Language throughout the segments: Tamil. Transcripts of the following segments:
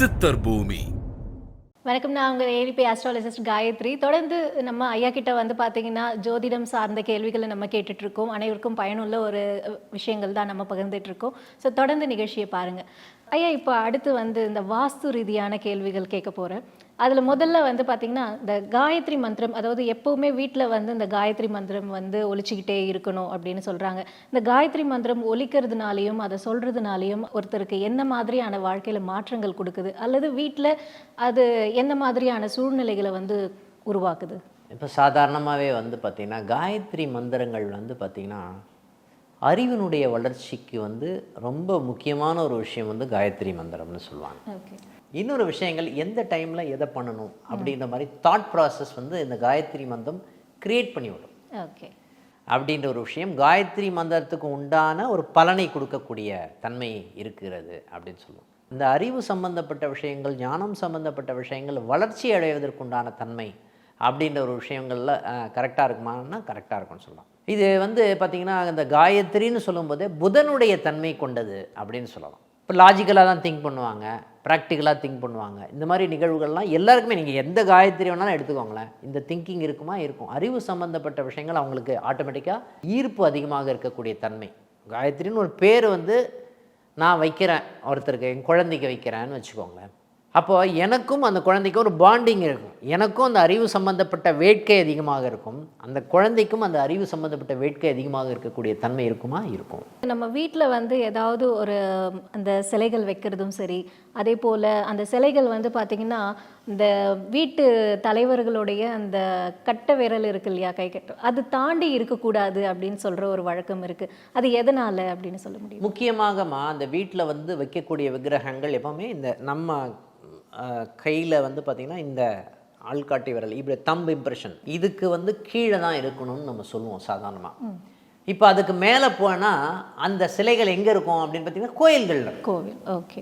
சித்தர் பூமி. வணக்கம், நான் உங்கள் ஏரிபி ஆஸ்ட்ராலஜிஸ்ட் காயத்ரி. தொடர்ந்து நம்ம ஐயா கிட்ட வந்து பார்த்தீங்கன்னா ஜோதிடம் சார்ந்த கேள்விகளை நம்ம கேட்டுட்ருக்கோம். அனைவருக்கும் பயனுள்ள ஒரு விஷயங்கள் தான் நம்ம பகிர்ந்துட்டுருக்கோம். ஸோ தொடர்ந்து நிகழ்ச்சியை பாருங்கள். ஐயா, இப்போ அடுத்து வந்து இந்த வாஸ்து ரீதியான கேள்விகள் கேட்க போகிறேன். அதில் முதல்ல வந்து பார்த்திங்கன்னா இந்த காயத்ரி மந்திரம், அதாவது எப்போவுமே வீட்டில் வந்து இந்த காயத்ரி மந்திரம் வந்து ஒலிச்சிக்கிட்டே இருக்கணும் அப்படின்னு சொல்கிறாங்க. இந்த காயத்ரி மந்திரம் ஒலிக்கிறதுனாலையும் அதை சொல்கிறதுனாலையும் ஒருத்தருக்கு என்ன மாதிரியான வாழ்க்கையில் மாற்றங்கள் கொடுக்குது, அல்லது வீட்டில் அது என்ன மாதிரியான சூழ்நிலைகளை வந்து உருவாக்குது? இப்போ சாதாரணமாகவே வந்து பார்த்திங்கன்னா காயத்ரி மந்திரங்கள் வந்து பார்த்திங்கன்னா அறிவினுடைய வளர்ச்சிக்கு வந்து ரொம்ப முக்கியமான ஒரு விஷயம் வந்து காயத்ரி மந்திரம்னு சொல்லுவாங்க. ஓகே. இன்னொரு விஷயங்கள் எந்த டைமில் எதை பண்ணணும் அப்படின்ற மாதிரி தாட் ப்ராசஸ் வந்து இந்த காயத்ரி மந்திரம் கிரியேட் பண்ணி விடும். ஓகே. அப்படின்ற ஒரு விஷயம் காயத்ரி மந்திரத்துக்கு உண்டான ஒரு பலனை கொடுக்கக்கூடிய தன்மை இருக்கிறது அப்படின்னு சொல்லுவோம். இந்த அறிவு சம்பந்தப்பட்ட விஷயங்கள், ஞானம் சம்பந்தப்பட்ட விஷயங்கள் வளர்ச்சி அடைவதற்குண்டான தன்மை அப்படின்ற ஒரு விஷயங்களில் கரெக்டாக இருக்குமான்னா கரெக்டாக இருக்கும்னு சொல்லலாம். இது வந்து பார்த்திங்கன்னா இந்த காயத்ரின்னு சொல்லும்போதே புதனுடைய தன்மை கொண்டது அப்படின்னு சொல்லலாம். இப்போ லாஜிக்கலாக தான் திங்க் பண்ணுவாங்க, ப்ராக்டிக்கலாக திங்க் பண்ணுவாங்க. இந்த மாதிரி நிகழ்வுகள்லாம் எல்லாருக்குமே நீங்கள் எந்த காயத்ரி வேணாலும் எடுத்துக்கோங்களேன், இந்த திங்கிங் இருக்குமா இருக்கும். அறிவு சம்மந்தப்பட்ட விஷயங்கள் அவங்களுக்கு ஆட்டோமேட்டிக்காக ஈர்ப்பு அதிகமாக இருக்கக்கூடிய தன்மை. காயத்ரின்னு ஒரு பேர் வந்து நான் வைக்கிறேன், ஒருத்தருக்கு என் குழந்தைக்கு வைக்கிறேன்னு வச்சுக்கோங்களேன். அப்போது எனக்கும் அந்த குழந்தைக்கும் ஒரு பாண்டிங் இருக்கும். எனக்கும் அந்த அறிவு சம்மந்தப்பட்ட வேட்கை அதிகமாக இருக்கும், அந்த குழந்தைக்கும் அந்த அறிவு சம்மந்தப்பட்ட வேட்கை அதிகமாக இருக்கக்கூடிய தன்மை இருக்குமா இருக்கும். நம்ம வீட்டில் வந்து ஏதாவது ஒரு அந்த சிலைகள் வைக்கிறதும் சரி, அதே போல் அந்த சிலைகள் வந்து பார்த்திங்கன்னா இந்த வீட்டு தலைவர்களுடைய அந்த கட்ட விரல் இருக்கு இல்லையா, கை கட்டம், அது தாண்டி இருக்கக்கூடாது அப்படின்னு சொல்கிற ஒரு வழக்கம் இருக்குது. அது எதனால் அப்படின்னு சொல்ல முடியும்? முக்கியமாகமா அந்த வீட்டில் வந்து வைக்கக்கூடிய விக்கிரகங்கள் எப்போவுமே இந்த நம்ம கையில் வந்து பார்த்திங்கன்னா இந்த ஆள்காட்டி விரல் இப்படி தம்பு இம்ப்ரெஷன் இதுக்கு வந்து கீழே தான் இருக்கணும்னு நம்ம சொல்லுவோம் சாதாரணமாக. இப்போ அதுக்கு மேலே போனால் அந்த சிலைகள் எங்கே இருக்கும் அப்படின்னு பார்த்தீங்கன்னா கோயில்களில். கோவில். ஓகே.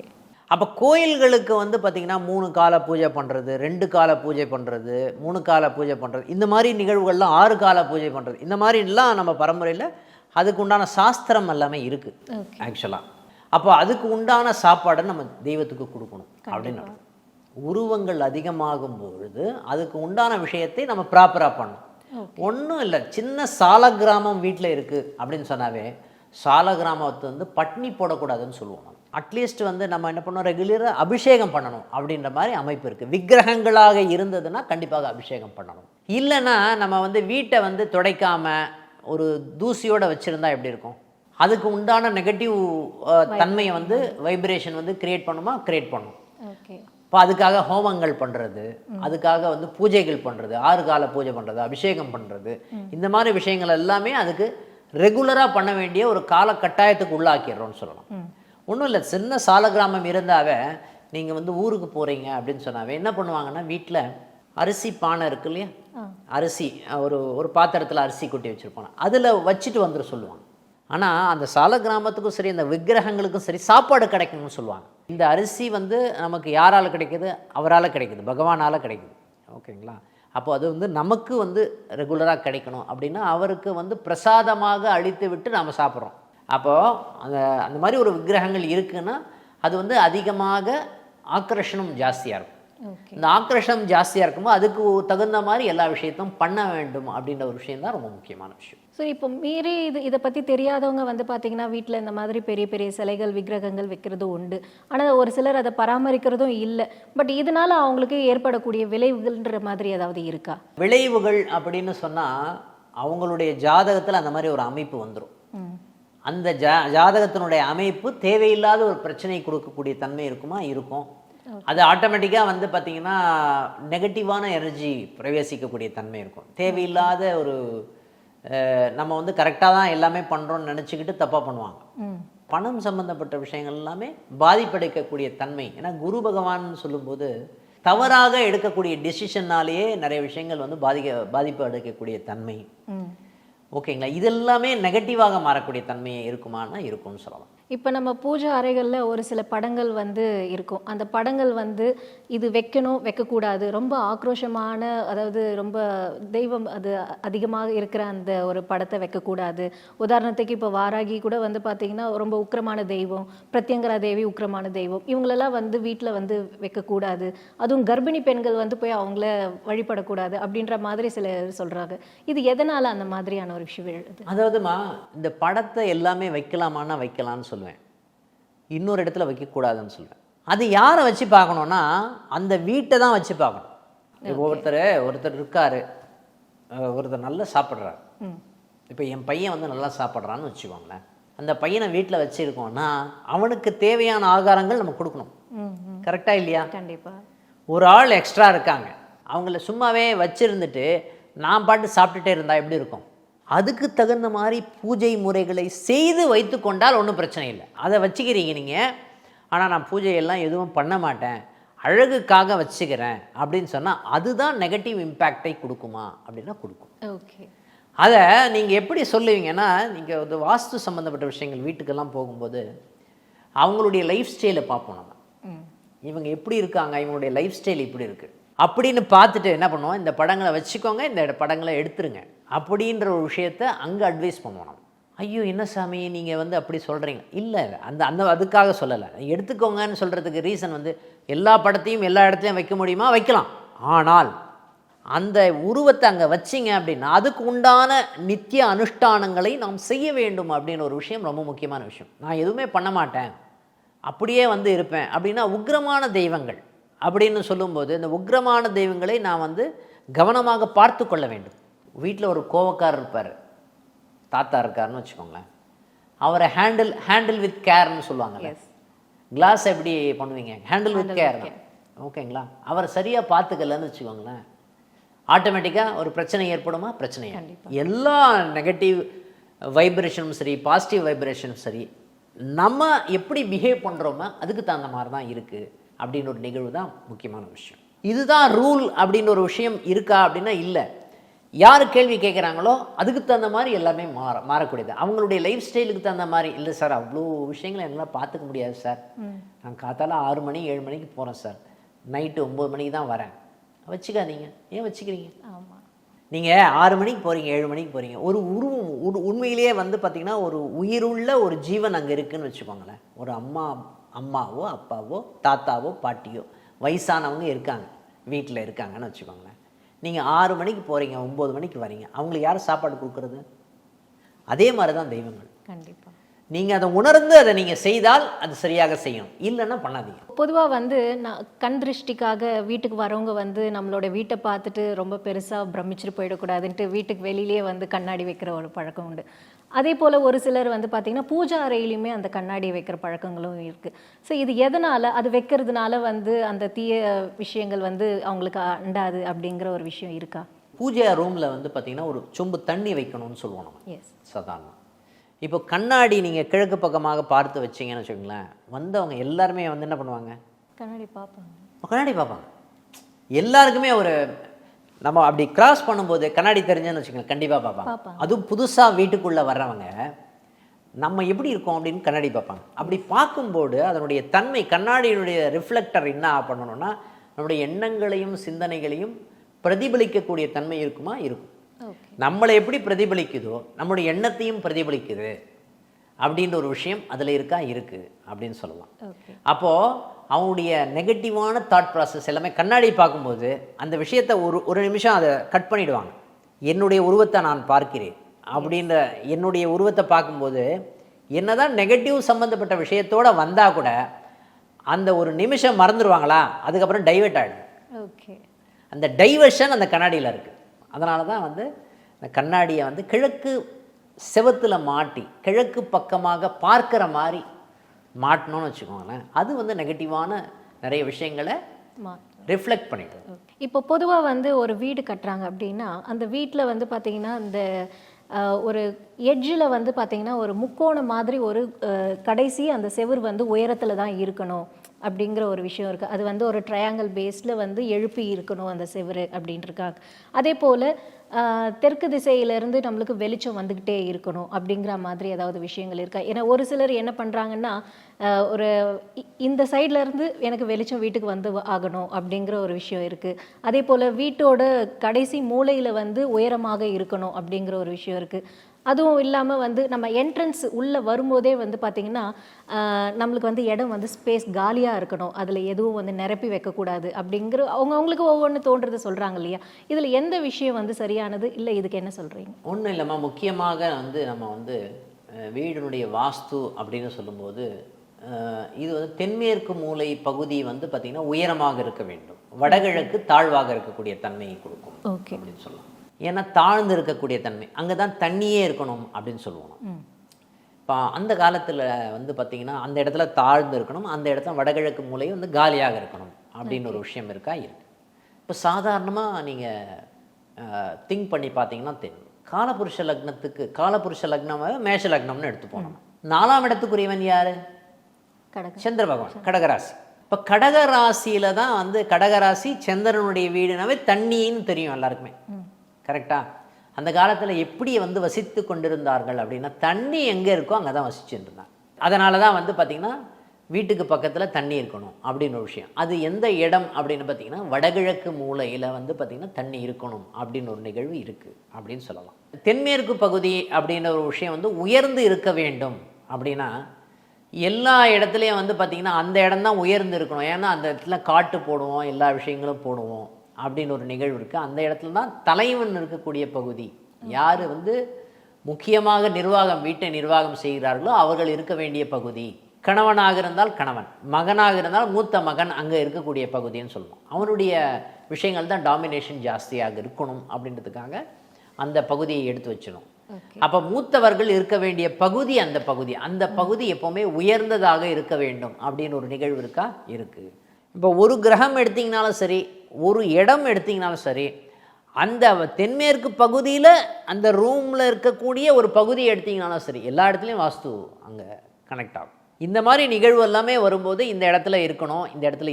அப்போ கோயில்களுக்கு வந்து பார்த்திங்கன்னா 3 கால பூஜை பண்ணுறது, 2 கால பூஜை பண்ணுறது, 3 கால பூஜை பண்ணுறது, இந்த மாதிரி நிகழ்வுகள்லாம் 6 கால பூஜை பண்ணுறது, இந்த மாதிரிலாம் நம்ம பரம்பரையில் அதுக்கு உண்டான சாஸ்திரம் எல்லாமே இருக்குது ஆக்சுவலாக. அப்போ அதுக்கு உண்டான சாப்பாடை நம்ம தெய்வத்துக்கு கொடுக்கணும் அப்படின்னு. உருவங்கள் அதிகமாகும் பொழுது அதுக்கு உண்டான விஷயத்தை நம்ம ப்ராப்பராக பண்ணணும். ஒன்றும் இல்லை, சின்ன சால கிராமம் வீட்டில் இருக்குது அப்படின்னு சொன்னாவே சால கிராமத்தை வந்து பட்னி போடக்கூடாதுன்னு சொல்லுவோம். அட்லீஸ்ட் வந்து நம்ம என்ன பண்ணோம், ரெகுலராக அபிஷேகம் பண்ணணும் அப்படின்ற மாதிரி அமைப்பு இருக்குது. விக்கிரகங்களாக இருந்ததுன்னா கண்டிப்பாக அபிஷேகம் பண்ணணும். இல்லைன்னா நம்ம வந்து வீட்டை வந்து துடைக்காமல் ஒரு தூசியோடு வச்சுருந்தா எப்படி இருக்கும்? அதுக்கு உண்டான நெகட்டிவ் தன்மையை வந்து வைப்ரேஷன் வந்து கிரியேட் பண்ணுமா, கிரியேட் பண்ணும். ஓகே. இப்போ அதுக்காக ஹோமங்கள் பண்ணுறது, அதுக்காக வந்து பூஜைகள் பண்ணுறது, 6 கால பூஜை பண்ணுறது, அபிஷேகம் பண்ணுறது, இந்த மாதிரி விஷயங்கள் எல்லாமே அதுக்கு ரெகுலராக பண்ண வேண்டிய ஒரு கால கட்டாயத்துக்கு உள்ளாக்கிடுறோம்னு சொல்லலாம். ஒன்றும் இல்லை, சின்ன சால கிராமம் இருந்தாவே நீங்கள் வந்து ஊருக்கு போகிறீங்க அப்படின்னு சொன்னாவே என்ன பண்ணுவாங்கன்னா வீட்டில் அரிசி பானை இருக்கு இல்லையா, அரிசி ஒரு பாத்திரத்தில் அரிசி கொட்டி வச்சுருப்பாங்க, அதில் வச்சுட்டு வந்துட சொல்லுவாங்க. ஆனால் அந்த சால கிராமத்துக்கும் சரி அந்த விக்கிரகங்களுக்கும் சரி சாப்பாடு கிடைக்கணும்னு சொல்லுவாங்க. இந்த அரிசி வந்து நமக்கு யாரால் கிடைக்கிது? அவரால் கிடைக்கிது, பகவானால் கிடைக்குது. ஓகேங்களா? அப்போ அது வந்து நமக்கு வந்து ரெகுலராக கிடைக்கணும் அப்படின்னா அவருக்கு வந்து பிரசாதமாக அழித்து விட்டு நாம் சாப்பிட்றோம். அப்போது அந்த மாதிரி ஒரு விக்கிரகங்கள் இருக்குன்னா அது வந்து அதிகமாக ஆக்கர்ஷணம் ஜாஸ்தியாக இருக்கும். இந்த ஆக்கர்ஷணம் ஜாஸ்தியாக இருக்கும்போது அதுக்கு தகுந்த மாதிரி எல்லா விஷயத்தையும் பண்ண வேண்டும் அப்படின்ற ஒரு விஷயம் தான் ரொம்ப முக்கியமான விஷயம். ஸோ இப்போ மீறி இதை பற்றி தெரியாதவங்க வந்து பார்த்திங்கன்னா வீட்டில் இந்த மாதிரி பெரிய பெரிய சிலைகள் விக்கிரகங்கள் வைக்கிறதும் உண்டு. ஆனால் ஒரு சிலர் அதை பராமரிக்கிறதும் இல்லை. பட் இதனால் அவங்களுக்கு ஏற்படக்கூடிய விளைவுகள்ன்ற மாதிரி ஏதாவது இருக்கா? விளைவுகள் அப்படின்னு சொன்னால் அவங்களுடைய ஜாதகத்தில் அந்த மாதிரி ஒரு அமைப்பு வந்துடும். அந்த ஜாதகத்தினுடைய அமைப்பு தேவையில்லாத ஒரு பிரச்சனை கொடுக்கக்கூடிய தன்மை இருக்குமா, இருக்கும். அது ஆட்டோமேட்டிக்காக வந்து பார்த்திங்கன்னா நெகட்டிவான எனர்ஜி பிரவேசிக்கக்கூடிய தன்மை இருக்கும். தேவையில்லாத ஒரு நம்ம வந்து கரெக்டாக தான் எல்லாமே பண்ணுறோன்னு நினச்சிக்கிட்டு தப்பாக பண்ணுவாங்க. பணம் சம்மந்தப்பட்ட விஷயங்கள் எல்லாமே பாதிப்படைக்கக்கூடிய தன்மை. ஏன்னா குரு பகவான் சொல்லும்போது தவறாக எடுக்கக்கூடிய டெசிஷன்னாலேயே நிறைய விஷயங்கள் வந்து பாதிப்பு அடைக்கக்கூடிய தன்மை. ஓகேங்களா? இதெல்லாமே நெகட்டிவாக மாறக்கூடிய தன்மையை இருக்குமானா இருக்கும்னு சொல்லலாம். இப்போ நம்ம பூஜை அறைகளில் ஒரு சில படங்கள் வந்து இருக்கும். அந்த படங்கள் வந்து இது வைக்கணும், வைக்கக்கூடாது, ரொம்ப ஆக்ரோஷமான, அதாவது ரொம்ப தெய்வம் அது அதிகமாக இருக்கிற அந்த ஒரு படத்தை வைக்கக்கூடாது. உதாரணத்துக்கு இப்போ வாராகி கூட வந்து பார்த்திங்கன்னா ரொம்ப உக்கிரமான தெய்வம், பிரத்யங்கரா தேவி உக்கிரமான தெய்வம், இவங்களெல்லாம் வந்து வீட்டில் வந்து வைக்கக்கூடாது. அதுவும் கர்ப்பிணி பெண்கள் வந்து போய் அவங்கள வழிபடக்கூடாது அப்படின்ற மாதிரி சிலர் சொல்கிறாங்க. இது எதனால் அந்த மாதிரியான ஒரு விஷயம் எழுது? அதாவதுமா, இந்த படத்தை எல்லாமே வைக்கலாமான்னா வைக்கலாம்னு சொல்லுவேன், இன்னொரு இடத்துல வைக்கக்கூடாதுன்னு சொல்லுவேன். அது யாரை வச்சு பார்க்கணுன்னா அந்த வீட்டை தான் வச்சு பார்க்கணும். இப்போ ஒருத்தர் இருக்காரு, ஒருத்தர் நல்லா சாப்பிட்றாரு. இப்போ என் பையன் வந்து நல்லா சாப்பிட்றான்னு வச்சுக்கோங்களேன். அந்த பையனை வீட்டில் வச்சுருக்கோன்னா அவனுக்கு தேவையான ஆகாரங்கள் நம்ம கொடுக்கணும். கரெக்டாக இல்லையா? கண்டிப்பாக. ஒரு ஆள் எக்ஸ்ட்ரா இருக்காங்க, அவங்கள சும்மாவே வச்சுருந்துட்டு நான் பாட்டு சாப்பிட்டுட்டே இருந்தால் எப்படி இருக்கும்? அதுக்கு தகுந்த மாதிரி பூஜை முறைகளை செய்து வைத்து கொண்டால் ஒன்றும் பிரச்சனை இல்லை. அதை வச்சுக்கிறீங்க நீங்கள், ஆனால் நான் பூஜையெல்லாம் எதுவும் பண்ண மாட்டேன், அழகுக்காக வச்சுக்கிறேன் அப்படின்னு சொன்னால் அதுதான் நெகட்டிவ் இம்பேக்டை கொடுக்குமா அப்படின்னா கொடுக்கும். ஓகே. அதை நீங்கள் எப்படி சொல்லுவீங்கன்னா, நீங்கள் ஒரு வாஸ்து சம்மந்தப்பட்ட விஷயங்கள் வீட்டுக்கெல்லாம் போகும்போது அவங்களுடைய லைஃப் ஸ்டைலை பார்ப்போம். நம்ம இவங்க எப்படி இருக்காங்க, இவங்களுடைய லைஃப் ஸ்டைல் இப்படி இருக்குது அப்படின்னு பார்த்துட்டு என்ன பண்ணுவோம், இந்த படங்களை வச்சுக்கோங்க, இந்த படங்களை எடுத்துருங்க அப்படின்ற ஒரு விஷயத்தை அங்கே அட்வைஸ் பண்ணுவோம். நம்ம ஐயோ என்ன சாமி நீங்கள் வந்து அப்படி சொல்கிறீங்க, இல்லை அதுக்காக சொல்லலை, எடுத்துக்கோங்கன்னு சொல்கிறதுக்கு ரீசன் வந்து எல்லா படத்தையும் எல்லா இடத்துலையும் வைக்க முடியுமா? வைக்கலாம். ஆனால் அந்த உருவத்தை அங்கே வச்சிங்க அப்படின்னா அதுக்கு உண்டான நித்திய அனுஷ்டானங்களை நாம் செய்ய வேண்டும் அப்படின்னு ஒரு விஷயம் ரொம்ப முக்கியமான விஷயம். நான் எதுவுமே பண்ண மாட்டேன், அப்படியே வந்து இருப்பேன் அப்படின்னா உக்கிரமான தெய்வங்கள் அப்படின்னு சொல்லும்போது இந்த உக்கிரமான தெய்வங்களை நான் வந்து கவனமாக பார்த்து கொள்ள வேண்டும். வீட்டில் ஒரு கோவக்காரர் இருப்பார், தாத்தா இருக்காருன்னு வச்சுக்கோங்களேன், அவரை ஹேண்டில் வித் கேர்னு சொல்லுவாங்கல்ல. கிளாஸ் எப்படி பண்ணுவீங்க? Handle with care. ஓகேங்களா? அவரை சரியாக பார்த்துக்கலன்னு வச்சுக்கோங்களேன், ஆட்டோமேட்டிக்காக ஒரு பிரச்சனை ஏற்படுமா? பிரச்சனையா? எல்லா நெகட்டிவ் வைப்ரேஷனும் சரி, பாசிட்டிவ் வைப்ரேஷனும் சரி, நம்ம எப்படி பிஹேவ் பண்ணுறோமோ அதுக்கு தகுந்த மாதிரி தான் இருக்குது அப்படின்னு ஒரு நிகழ்வு தான் முக்கியமான விஷயம். இதுதான் ரூல் அப்படின்னு ஒரு விஷயம் இருக்கா அப்படின்னா இல்லை. யார் கேள்வி கேட்குறாங்களோ அதுக்கு தகுந்த மாதிரி எல்லாமே மாறக்கூடியது. அவங்களுடைய லைஃப் ஸ்டைலுக்கு தகுந்த மாதிரி. இல்லை சார், அவ்வளோ விஷயங்களை என்னால் பார்த்துக்க முடியாது சார், நான் காத்தால 6 மணி 7 மணிக்கு போகிறேன் சார், நைட்டு 9 மணிக்கு தான் வரேன். வச்சுக்காதீங்க. ஏன் வச்சுக்கிறீங்க? ஆமாம், நீங்கள் 6 மணிக்கு போகிறீங்க, 7 மணிக்கு போகிறீங்க, ஒரு உருவம் உண்மையிலேயே வந்து பார்த்திங்கன்னா ஒரு உயிருள்ள ஒரு ஜீவன் அங்கே இருக்குதுன்னு வச்சுக்கோங்களேன். ஒரு அம்மாவோ அப்பாவோ தாத்தாவோ பாட்டியோ வயசானவங்க இருக்காங்க, வீட்டில் இருக்காங்கன்னு வச்சுக்கோங்களேன். நீங்கள் 6 மணிக்கு போகிறீங்க, 9 மணிக்கு வரீங்க, அவங்களுக்கு யார் சாப்பாடு கொடுக்குறது? அதே மாதிரி தான் தெய்வங்கள். கண்டிப்பாக நீங்கள் அதை உணர்ந்து அதை நீங்கள் செய்தால் அது சரியாக செய்யணும், இல்லைன்னா பண்ணாதீங்க. பொதுவாக வந்து நான் கண் திருஷ்டிக்காக வீட்டுக்கு வரவங்க வந்து நம்மளோட வீட்டை பார்த்துட்டு ரொம்ப பெருசாக பிரமிச்சுட்டு போயிடக்கூடாதுன்ட்டு வீட்டுக்கு வெளியிலேயே வந்து கண்ணாடி வைக்கிற ஒரு பழக்கம் உண்டு. அதே போல் ஒரு சிலர் வந்து பார்த்திங்கன்னா பூஜா அறையிலையுமே அந்த கண்ணாடி வைக்கிற பழக்கங்களும் இருக்குது. ஸோ இது எதனால், அது வைக்கிறதுனால வந்து அந்த தீய விஷயங்கள் வந்து அவங்களுக்கு அண்டாது அப்படிங்கிற ஒரு விஷயம் இருக்கா? பூஜை ரூமில் வந்து பார்த்திங்கன்னா ஒரு சொம்பு தண்ணி வைக்கணும்னு சொல்லுவோம் நம்ம. எஸ், சாதாரணம். இப்போ கண்ணாடி நீங்கள் கிழக்கு பக்கமாக பார்த்து வச்சிங்கன்னு வச்சுக்கோங்களேன், வந்தவங்க எல்லாருமே வந்து என்ன பண்ணுவாங்க? கண்ணாடி பார்ப்பாங்க. கண்ணாடி பார்ப்பாங்க. எல்லாருக்குமே ஒரு நம்ம அப்படி கிராஸ் பண்ணும்போது கண்ணாடி தெரிஞ்சேன்னு வச்சுக்கோங்க, கண்டிப்பாக பார்ப்பாங்க. அதுவும் புதுசாக வீட்டுக்குள்ளே வர்றவங்க நம்ம எப்படி இருக்கோம் அப்படின்னு கண்ணாடி பார்ப்பாங்க. அப்படி பார்க்கும்போது அதனுடைய தன்மை, கண்ணாடியினுடைய ரிஃப்ளெக்டர் என்ன பண்ணணும்னா நம்முடைய எண்ணங்களையும் சிந்தனைகளையும் பிரதிபலிக்கக்கூடிய தன்மை இருக்குமா? இருக்கும். நம்மளை எப்படி பிரதிபலிக்குதோ நம்முடைய எண்ணத்தையும் பிரதிபலிக்குது அப்படின்ற ஒரு விஷயம் அதில் இருக்கா? இருக்குது அப்படின்னு சொல்லலாம். அப்போது அவனுடைய நெகட்டிவான தாட் ப்ராசஸ் எல்லாமே கண்ணாடி பார்க்கும்போது அந்த விஷயத்தை ஒரு நிமிஷம் அதை கட் பண்ணிவிடுவாங்க. என்னுடைய உருவத்தை நான் பார்க்கிறேன் அப்படின்ற என்னுடைய உருவத்தை பார்க்கும்போது என்னதான் நெகட்டிவ் சம்மந்தப்பட்ட விஷயத்தோடு வந்தால் கூட அந்த ஒரு நிமிஷம் மறந்துடுவாங்களா, அதுக்கப்புறம் டைவெர்ட் ஆகிடும். ஓகே, அந்த டைவர்ஷன் அந்த கண்ணாடியில் இருக்குது. அதனால தான் வந்து இந்த கண்ணாடியை வந்து கிழக்கு செவத்தில் மாட்டி கிழக்கு பக்கமாக பார்க்குற மாதிரி மாட்டணும்னு வச்சுக்கோங்களேன். அது வந்து நெகட்டிவான நிறைய விஷயங்களை ரிஃப்ளெக்ட் பண்ணிவிடும். இப்போ பொதுவாக வந்து ஒரு வீடு கட்டுறாங்க அப்படின்னா அந்த வீட்டில் வந்து பார்த்திங்கன்னா இந்த ஒரு எட்ஜில் வந்து பார்த்திங்கன்னா ஒரு முக்கோணம் மாதிரி ஒரு கடைசி அந்த செவுர் வந்து உயரத்தில் தான் இருக்கணும் அப்படிங்கிற ஒரு விஷயம் இருக்குது. அது வந்து ஒரு ட்ரையாங்கிள் பேஸில் வந்து எழுப்பி இருக்கணும் அந்த செவுரு அப்படின்ட்டுருக்காங்க. அதே போல் தெற்கு திசையிலேருந்து நம்மளுக்கு வெளிச்சம் வந்துக்கிட்டே இருக்கணும் அப்படிங்கிற மாதிரி ஏதாவது விஷயங்கள் இருக்கா? ஏன்னா ஒரு சிலர் என்ன பண்ணுறாங்கன்னா, ஒரு இந்த சைட்லேருந்து எனக்கு வெளிச்சம் வீட்டுக்கு வந்து ஆகணும் அப்படிங்கிற ஒரு விஷயம் இருக்குது. அதே போல் வீட்டோட கடைசி மூலையில் வந்து உயரமாக இருக்கணும் அப்படிங்கிற ஒரு விஷயம் இருக்குது. அதுவும் இல்லாமல் வந்து நம்ம என்ட்ரன்ஸ் உள்ளே வரும்போதே வந்து பார்த்திங்கன்னா, நம்மளுக்கு வந்து இடம் வந்து ஸ்பேஸ் காலியாக இருக்கணும், அதில் எதுவும் வந்து நிரப்பி வைக்கக்கூடாது அப்படிங்கிற அவங்களுக்கு ஒவ்வொன்று தோன்றதை சொல்கிறாங்க இல்லையா? இதில் எந்த விஷயம் வந்து சரியானது, இல்லை இதுக்கு என்ன சொல்கிறீங்க? ஒன்றும் இல்லைம்மா, முக்கியமாக வந்து நம்ம வந்து வீடினுடைய வாஸ்து அப்படின்னு சொல்லும்போது இது வந்து தென்மேற்கு மூலை பகுதி வந்து பார்த்திங்கன்னா உயரமாக இருக்க வேண்டும், வடகிழக்கு தாழ்வாக இருக்கக்கூடிய தன்மையை கொடுக்கும் அப்படின்னு சொல்லலாம். ஏன்னா தாழ்ந்து இருக்கக்கூடிய தன்மை, அங்கே தான் தண்ணியே இருக்கணும் அப்படின்னு சொல்லுவோம். இப்போ அந்த காலத்தில் வந்து பார்த்திங்கன்னா அந்த இடத்துல தாழ்ந்து இருக்கணும், அந்த இடத்துல வடகிழக்கு மூலை வந்து காலியாக இருக்கணும் அப்படின்னு ஒரு விஷயம் இருக்கா இருக்கு. இப்போ சாதாரணமாக நீங்கள் திங்க் பண்ணி பார்த்தீங்கன்னா தெரியும், காலபுருஷ லக்னத்துக்கு காலபுருஷ லக்னமாக மேஷ லக்னம்னு எடுத்து போனோம். 4ஆம் இடத்துக்குரியவன் யார்? சந்திர பகவான், கடகராசி. இப்போ கடகராசியில தான் வந்து கடகராசி சந்திரனுடைய வீடுனாவே தண்ணின்னு தெரியும் எல்லாருக்குமே, கரெக்டா? அந்த காலத்தில் எப்படி வந்து வசித்து கொண்டிருந்தார்கள் அப்படின்னா, தண்ணி எங்கே இருக்கோ அங்கே தான் வசிச்சுட்டு இருந்தாங்க. அதனால தான் வந்து பார்த்திங்கன்னா வீட்டுக்கு பக்கத்தில் தண்ணி இருக்கணும் அப்படின்னு ஒரு விஷயம். அது எந்த இடம் அப்படின்னு பார்த்திங்கன்னா வடகிழக்கு மூலையில் வந்து பார்த்திங்கன்னா தண்ணி இருக்கணும் அப்படின்னு ஒரு நிகழ்வு இருக்குது அப்படின்னு சொல்லலாம். தென்மேற்கு பகுதி அப்படின்ற ஒரு விஷயம் வந்து உயர்ந்து இருக்க வேண்டும் அப்படின்னா எல்லா இடத்துலையும் வந்து பார்த்திங்கன்னா அந்த இடம் தான் உயர்ந்து இருக்கணும். ஏன்னா அந்த இடத்துல காட்டு போடுவோம், எல்லா விஷயங்களும் போடுவோம் அப்படின்னு ஒரு நிகழ்வு இருக்குது. அந்த இடத்துல தான் தலைவன் இருக்கக்கூடிய பகுதி, யார் வந்து முக்கியமாக நிர்வாகம் வீட்டை நிர்வாகம் செய்கிறார்களோ அவர்கள் இருக்க வேண்டிய பகுதி. கணவனாக இருந்தால் கணவன், மகனாக இருந்தால் மூத்த மகன் அங்கே இருக்கக்கூடிய பகுதின்னு சொல்லுவோம். அவனுடைய விஷயங்கள் தான் டாமினேஷன் ஜாஸ்தியாக இருக்கணும் அப்படின்றதுக்காக அந்த பகுதியை எடுத்து வச்சிடும். அப்போ மூத்தவர்கள் இருக்க வேண்டிய பகுதி அந்த பகுதி எப்போவுமே உயர்ந்ததாக இருக்க வேண்டும் அப்படின்னு ஒரு நிகழ்வு இருக்கா இருக்குது. இப்போ ஒரு கிரகம் எடுத்திங்கனாலும் சரி, ஒரு இடம் எடுத்திங்கனாலும் சரி, அந்த தென்மேற்கு பகுதியில் அந்த ரூமில் இருக்கக்கூடிய ஒரு பகுதியை எடுத்திங்கனாலும் சரி, எல்லா இடத்துலையும் வாஸ்து அங்கே கனெக்ட் ஆகும். இந்த மாதிரி நிகழ்வு எல்லாமே வரும்போது இந்த இடத்துல இருக்கணும், இந்த இடத்துல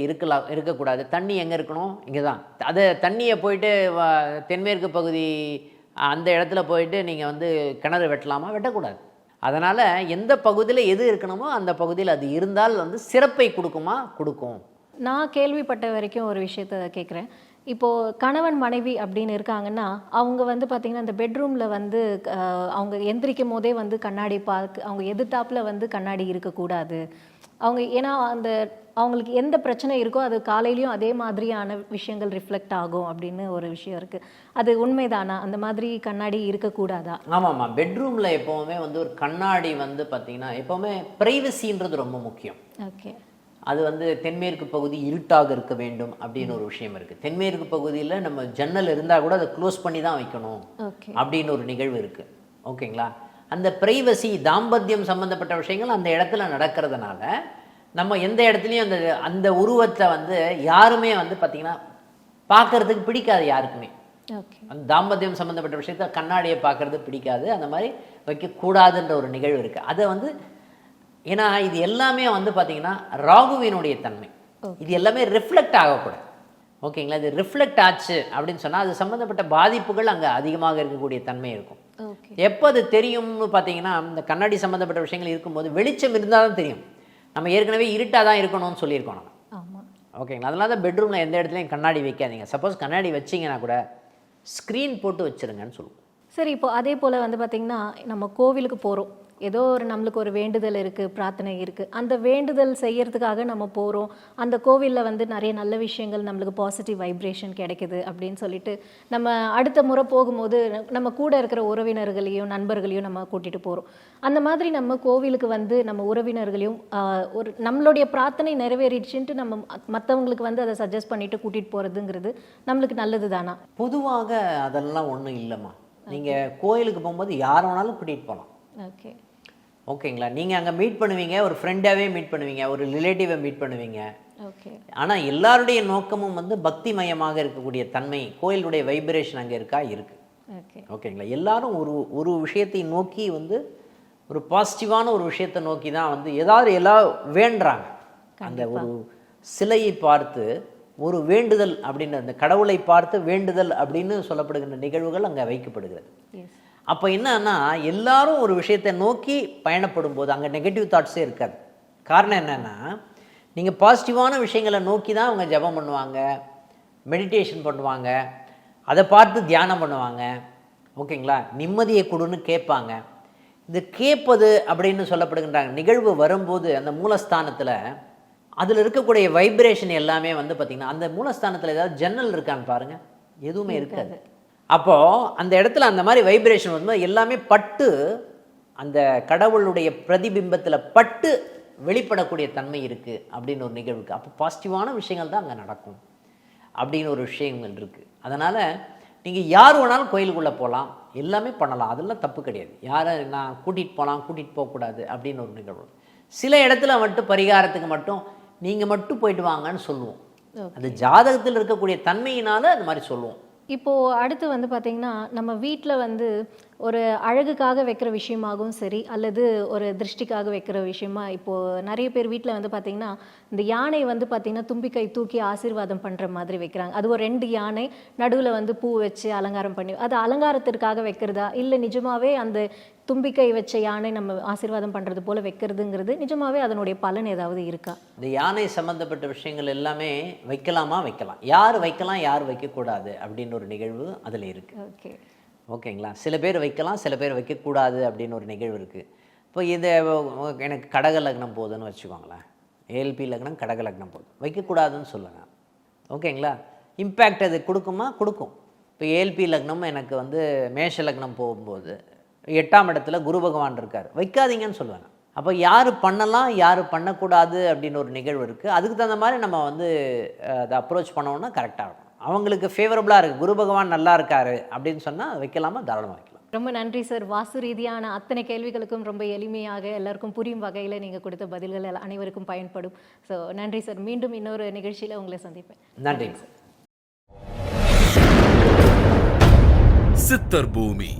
இருக்கக்கூடாது. தண்ணி எங்கே இருக்கணும்? இங்கே தான். அதை தண்ணியை போயிட்டு தென்மேற்கு பகுதி அந்த இடத்துல போயிட்டு நீங்கள் வந்து கிணறு வெட்டலாமா? வெட்டக்கூடாது. அதனால் எந்த பகுதியில் எது இருக்கணுமோ அந்த பகுதியில் அது இருந்தால் வந்து சிறப்பை கொடுக்குமா? கொடுக்கும். நான் கேள்விப்பட்ட வரைக்கும் ஒரு விஷயத்த கேட்குறேன். இப்போது கணவன் மனைவி அப்படின்னு இருக்காங்கன்னா, அவங்க வந்து பார்த்திங்கன்னா அந்த பெட்ரூமில் வந்து அவங்க எந்திரிக்கும் போதே வந்து கண்ணாடி அவங்க எதிர்த்தாப்பில் வந்து கண்ணாடி இருக்கக்கூடாது. அவங்க ஏன்னா அந்த அவங்களுக்கு எந்த பிரச்சனை இருக்கோ அது காலையிலையும் அதே மாதிரியான விஷயங்கள் ரிஃப்ளெக்ட் ஆகும் அப்படின்னு ஒரு விஷயம் இருக்குது. அது உண்மைதானா? அந்த மாதிரி கண்ணாடி இருக்கக்கூடாதா? ஆமாம்மா, பெட்ரூமில் எப்போவுமே வந்து ஒரு கண்ணாடி வந்து பார்த்திங்கன்னா எப்போவுமே ப்ரைவசின்றது ரொம்ப முக்கியம். ஓகே. அது வந்து தென்மேற்கு பகுதி இருட்டாக இருக்க வேண்டும் அப்படின்னு ஒரு விஷயம் இருக்குது. தென்மேற்கு பகுதியில் நம்ம ஜன்னல் இருந்தால் கூட அதை க்ளோஸ் பண்ணி தான் வைக்கணும் அப்படின்னு ஒரு நிகழ்வு இருக்குது. ஓகேங்களா? அந்த ப்ரைவசி, தாம்பத்தியம் சம்மந்தப்பட்ட விஷயங்கள் அந்த இடத்துல நடக்கிறதுனால நம்ம எந்த இடத்துலையும் அந்த அந்த உருவத்தை வந்து யாருமே வந்து பார்த்திங்கன்னா பார்க்கறதுக்கு பிடிக்காது யாருக்குமே. அந்த தாம்பத்தியம் சம்மந்தப்பட்ட விஷயத்த கண்ணாடியை பார்க்கறது பிடிக்காது, அந்த மாதிரி வைக்கக்கூடாதுன்ற ஒரு நிகழ்வு இருக்குது. அதை வந்து ஏன்னா இது எல்லாமே வந்து பார்த்திங்கன்னா ராகுவினுடைய தன்மை, இது எல்லாமே ரிஃப்ளெக்ட் ஆகக்கூடாது. ஓகேங்களா? இது ரிஃப்ளெக்ட் ஆச்சு அப்படின்னு சொன்னால் அது சம்மந்தப்பட்ட பாதிப்புகள் அங்கே அதிகமாக இருக்கக்கூடிய தன்மை இருக்கும். எப்போ அது தெரியும்னு பார்த்தீங்கன்னா, இந்த கண்ணாடி சம்மந்தப்பட்ட விஷயங்கள் இருக்கும்போது வெளிச்சம் இருந்தால் தான் தெரியும். நம்ம ஏற்கனவே இருட்டாக தான் இருக்கணும்னு சொல்லியிருக்கோம் நம்ம. ஓகேங்களா? அதனால தான் பெட்ரூமில் எந்த இடத்துலையும் கண்ணாடி வைக்காதீங்க. சப்போஸ் கண்ணாடி வச்சிங்கன்னா கூட ஸ்க்ரீன் போட்டு வச்சுருங்கன்னு சொல்லுவோம். சரி, இப்போ அதே போல் வந்து பார்த்திங்கன்னா நம்ம கோவிலுக்கு போகிறோம், ஏதோ ஒரு நம்மளுக்கு ஒரு வேண்டுதல் இருக்குது, பிரார்த்தனை இருக்குது. அந்த வேண்டுதல் செய்யறதுக்காக நம்ம போகிறோம். அந்த கோவிலில் வந்து நிறைய நல்ல விஷயங்கள், நம்மளுக்கு பாசிட்டிவ் வைப்ரேஷன் கிடைக்குது அப்படின்னு சொல்லிட்டு நம்ம அடுத்த முறை போகும்போது நம்ம கூட இருக்கிற உறவினர்களையும் நண்பர்களையும் நம்ம கூட்டிகிட்டு போகிறோம். அந்த மாதிரி நம்ம கோவிலுக்கு வந்து நம்ம உறவினர்களையும் ஒரு நம்மளுடைய பிரார்த்தனை நிறைவேறிடுச்சுன்ட்டு நம்ம மற்றவங்களுக்கு வந்து அதை சஜஸ்ட் பண்ணிட்டு கூட்டிகிட்டு போகிறதுங்கிறது நம்மளுக்கு நல்லது தானா? பொதுவாக அதெல்லாம் ஒன்றும் இல்லைம்மா. நீங்கள் கோயிலுக்கு போகும்போது யார் வேணாலும் கூட்டிகிட்டு போகலாம். ஓகே. ஓகேங்களா? நீங்கள் அங்கே மீட் பண்ணுவீங்க, ஒரு ஃப்ரெண்டாகவே மீட் பண்ணுவீங்க, ஒரு ரிலேட்டிவை மீட் பண்ணுவீங்க. ஓகே. ஆனால் எல்லாருடைய நோக்கமும் வந்து பக்திமயமாக இருக்கக்கூடிய தன்மை, கோயிலுடைய வைப்ரேஷன் அங்கே இருக்கா? இருக்குது. ஓகே. ஓகேங்களா? எல்லாரும் ஒரு விஷயத்தை நோக்கி வந்து ஒரு பாசிட்டிவான ஒரு விஷயத்தை நோக்கி தான் வந்து எல்லாரும் வேண்டுறாங்க. அந்த ஒரு சிலையை பார்த்து ஒரு வேண்டுதல் அப்படின்ற அந்த கடவுளை பார்த்து வேண்டுதல் அப்படின்னு சொல்லப்படுகின்ற நிகழ்வுகள் அங்கே வைக்கப்படுகிறது. அப்போ என்னன்னா எல்லாரும் ஒரு விஷயத்தை நோக்கி பயணப்படும் போது அங்கே நெகட்டிவ் தாட்ஸே இருக்காது. காரணம் என்னென்னா நீங்கள் பாசிட்டிவான விஷயங்களை நோக்கி தான் அவங்க ஜெபம் பண்ணுவாங்க, மெடிடேஷன் பண்ணுவாங்க, அதை பார்த்து தியானம் பண்ணுவாங்க. ஓகேங்களா? நிம்மதியை கொடுன்னு கேட்பாங்க. இந்த கேட்பது அப்படின்னு சொல்லப்படுகின்றாங்க நிகழ்வு வரும்போது அந்த மூலஸ்தானத்தில் அதில் இருக்கக்கூடிய வைப்ரேஷன் எல்லாமே வந்து பார்த்திங்கன்னா அந்த மூலஸ்தானத்தில் ஏதாவது ஜன்னல் இருக்கான்னு பாருங்கள், எதுவுமே இருக்காது. அப்போது அந்த இடத்துல அந்த மாதிரி வைப்ரேஷன் வரும்போது எல்லாமே பட்டு அந்த கடவுளுடைய பிரதிபிம்பத்தில் பட்டு வெளிப்படக்கூடிய தன்மை இருக்குது அப்படின்னு ஒரு நிகழ்வுக்கு. அப்போ பாசிட்டிவான விஷயங்கள் தான் அங்கே நடக்கும் அப்படின்னு ஒரு விஷயங்கள் இருக்குது. அதனால் நீங்கள் யார் வேணாலும் கோயிலுக்குள்ளே போகலாம், எல்லாமே பண்ணலாம், அதெல்லாம் தப்பு கிடையாது. யாரை நான் கூட்டிகிட்டு போகலாம் கூட்டிகிட்டு போகக்கூடாது அப்படின்னு ஒரு நிகழ்வு. சில இடத்துல மட்டும் பரிகாரத்துக்கு மட்டும் நீங்கள் மட்டும் போயிட்டு வாங்கன்னு சொல்லுவோம். அந்த ஜாதகத்தில் இருக்கக்கூடிய தன்மையினால் அந்த மாதிரி சொல்லுவோம். இப்போது அடுத்து வந்து பார்த்திங்கன்னா நம்ம வீட்டில் வந்து ஒரு அழகுக்காக வைக்கிற விஷயமாகவும் சரி அல்லது ஒரு திருஷ்டிக்காக வைக்கிற விஷயமா இப்போது நிறைய பேர் வீட்டில் வந்து பார்த்திங்கன்னா இந்த யானை வந்து பார்த்திங்கன்னா தும்பிக்கை தூக்கி ஆசீர்வாதம் பண்ணுற மாதிரி வைக்கிறாங்க. அது ஒரு 2 யானை நடுவில் வந்து பூ வச்சு அலங்காரம் பண்ணி, அது அலங்காரத்திற்காக வைக்கிறதா இல்லை நிஜமாகவே அந்த தும்பிக்கை வச்ச யானை நம்ம ஆசீர்வாதம் பண்ணுறது போல் வைக்கிறதுங்கிறது நிஜமாகவே அதனுடைய பலன் ஏதாவது இருக்கா? இந்த யானை சம்மந்தப்பட்ட விஷயங்கள் எல்லாமே வைக்கலாமா வைக்கலாம், யார் வைக்கலாம் யார் வைக்கக்கூடாது அப்படின்னு ஒரு நிகழ்வு அதில் இருக்குது. ஓகேங்களா? சில பேர் வைக்கலாம், சில பேர் வைக்கக்கூடாது அப்படின்னு ஒரு நிகழ்வு இருக்குது. இப்போ இதை எனக்கு கடக லக்னம் போகுதுன்னு வச்சுக்கோங்களேன், ஏஎல்பி லக்னம் கடக லக்னம் போகுது, வைக்கக்கூடாதுன்னு சொல்லுங்க. ஓகேங்களா? இம்பேக்ட் அது கொடுக்குமா? கொடுக்கும். இப்போ ஏஎல்பி லக்னம் எனக்கு வந்து மேஷ லக்னம் போகும்போது 8ஆம் இடத்துல குரு பகவான் இருக்கார், வைக்காதீங்கன்னு சொல்லுவாங்க. அப்போ யார் பண்ணலாம் யார் பண்ணக்கூடாது அப்படின்னு ஒரு நிகழ்வு இருக்குது. அதுக்கு தகுந்த மாதிரி நம்ம வந்து அதை அப்ரோச் பண்ணோம்னா கரெக்டாக இருக்கும். அவங்களுக்கு ஃபேவரபுளாக இருக்குது, குரு பகவான் நல்லா இருக்கார் அப்படின்னு சொன்னால் வைக்கலாமா, தாராளமாக வைக்கலாம். ரொம்ப நன்றி சார். வாஸ்து ரீதியான அத்தனை கேள்விகளுக்கும் ரொம்ப எளிமையாக எல்லாருக்கும் புரியும் வகையில் நீங்கள் கொடுத்த பதில்கள் அனைவருக்கும் பயன்படும். ஸோ நன்றி சார். மீண்டும் இன்னொரு நிகழ்ச்சியில் உங்களை சந்திப்பேன். நன்றி சார். சித்தர் பூமி.